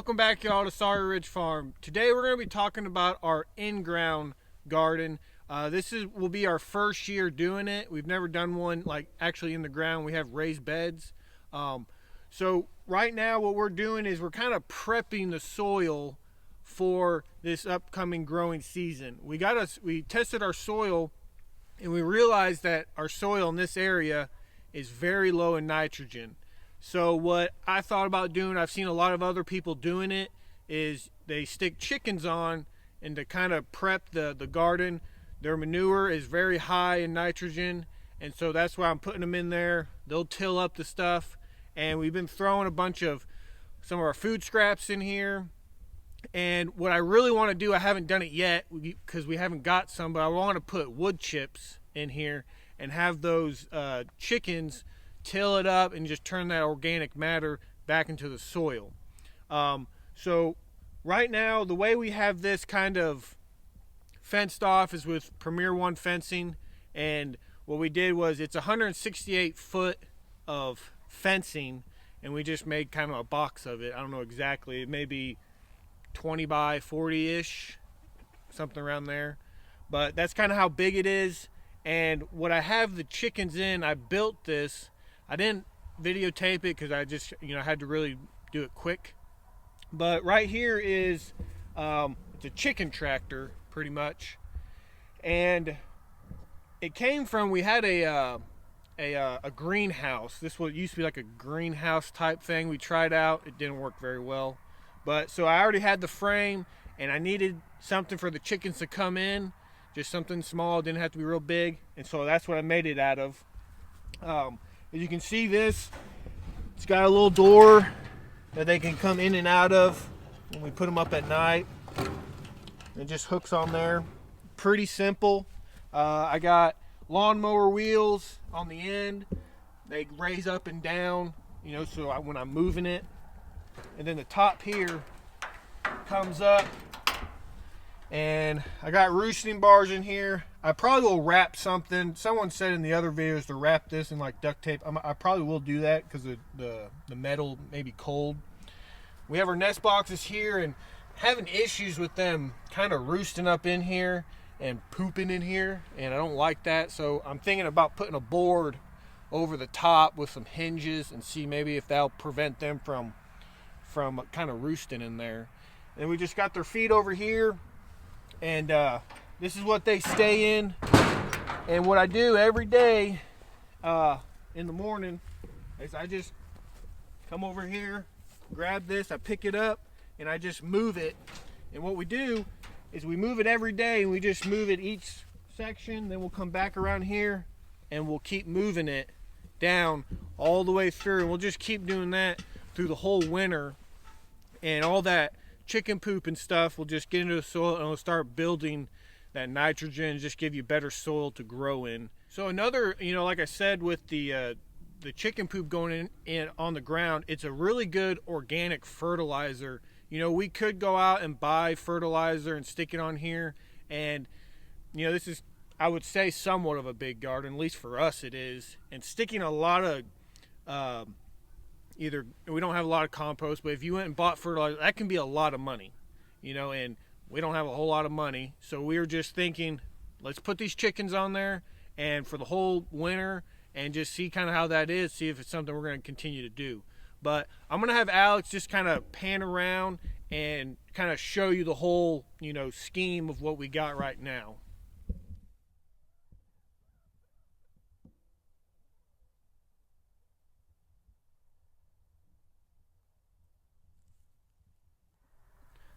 Welcome back, y'all, to Sawyer Ridge Farm. Today we're going to be talking about our in-ground garden. Will be our first year doing it. We've never done one like actually in the ground. We have raised beds. So right now what we're doing is we're kind of prepping the soil for this upcoming growing season. We tested our soil and we realized that our soil in this area is very low in nitrogen. So what I thought about doing, I've seen a lot of other people doing it, is they stick chickens on and to kind of prep the garden. Their manure is very high in nitrogen, and so that's why I'm putting them in there. They'll till up the stuff, and we've been throwing a bunch of some of our food scraps in here. And what I really want to do, I haven't done it yet because we haven't got some, but I want to put wood chips in here and have those chickens till it up and just turn that organic matter back into the soil. So right now the way we have this kind of fenced off is with Premier One fencing, and what we did was it's 168 foot of fencing, and we just made kind of a box of it. I don't know exactly, it may be 20 by 40-ish, something around there, but that's kind of how big it is. And what I have the chickens in, I built this. I didn't videotape it because I just, had to really do it quick. But right here is, it's a chicken tractor, pretty much. And it came from, we had a greenhouse. This used to be like a greenhouse type thing. We tried out, it didn't work very well. But so I already had the frame, and I needed something for the chickens to come in. Just something small, didn't have to be real big. And so that's what I made it out of. As you can see, it's got a little door that they can come in and out of when we put them up at night. It just hooks on there. Pretty simple. I got lawnmower wheels on the end. They raise up and down, so when I'm moving it. And then the top here comes up. And I got roosting bars in here. I probably will wrap something. Someone said in the other videos to wrap this in like duct tape. I probably will do that because the metal may be cold. We have our nest boxes here, and having issues with them kind of roosting up in here and pooping in here, and I don't like that. So I'm thinking about putting a board over the top with some hinges and see maybe if that'll prevent them from kind of roosting in there. And we just got their feet over here. And this is what they stay in. And what I do every day in the morning is I just come over here, grab this, I pick it up, and I just move it. And what we do is we move it every day, and we just move it each section. Then we'll come back around here, and we'll keep moving it down all the way through. And we'll just keep doing that through the whole winter. And all that chicken poop and stuff will just get into the soil, and it'll start building that nitrogen, just give you better soil to grow in. So another, like I said, with the chicken poop going in on the ground, it's a really good organic fertilizer. We could go out and buy fertilizer and stick it on here, and this is, I would say, somewhat of a big garden, at least for us it is. And sticking a lot of either, we don't have a lot of compost, but if you went and bought fertilizer, that can be a lot of money, and we don't have a whole lot of money. So we were just thinking, let's put these chickens on there and for the whole winter and just see kind of how that is, see if it's something we're going to continue to do. But I'm going to have Alex just kind of pan around and kind of show you the whole, scheme of what we got right now.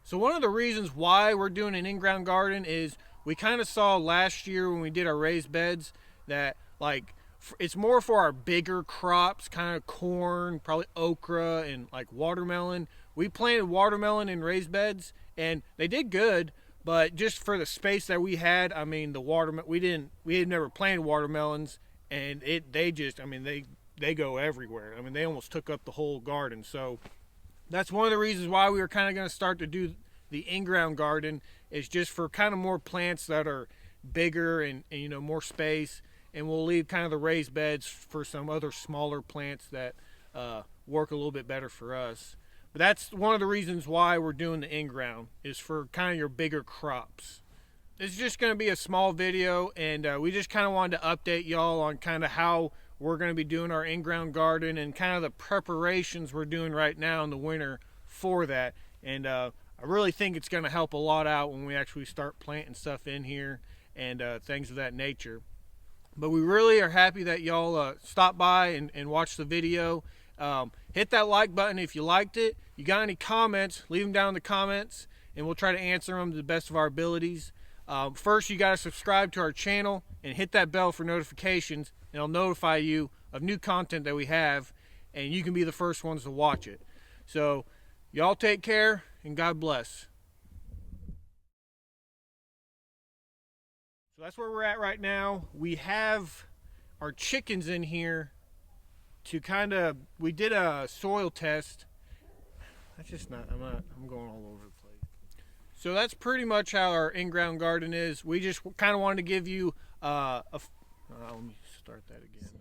So one of the reasons why we're doing an in-ground garden is we kind of saw last year when we did our raised beds that it's more for our bigger crops, kind of corn, probably okra, and like watermelon. We planted watermelon in raised beds and they did good, but just for the space that we had, we had never planted watermelons, and they go everywhere. They almost took up the whole garden. So that's one of the reasons why we were kind of going to start to do the in-ground garden, is just for kind of more plants that are bigger and more space, and we'll leave kind of the raised beds for some other smaller plants that work a little bit better for us. But that's one of the reasons why we're doing the in-ground, is for kind of your bigger crops. It's just going to be a small video, and we just kind of wanted to update y'all on kind of how we're going to be doing our in-ground garden and kind of the preparations we're doing right now in the winter for that. And I really think it's going to help a lot out when we actually start planting stuff in here and things of that nature. But we really are happy that y'all stopped by and watched the video. Hit that like button if you liked it. You got any comments, leave them down in the comments, and we'll try to answer them to the best of our abilities. First, you got to subscribe to our channel and hit that bell for notifications, and it'll notify you of new content that we have, and you can be the first ones to watch it. So y'all take care, and God bless. So that's where we're at right now. We have our chickens in here to we did a soil test. That's just not, I'm going all over the place. So that's pretty much how our in-ground garden is. We just kind of wanted to give you let me start that again.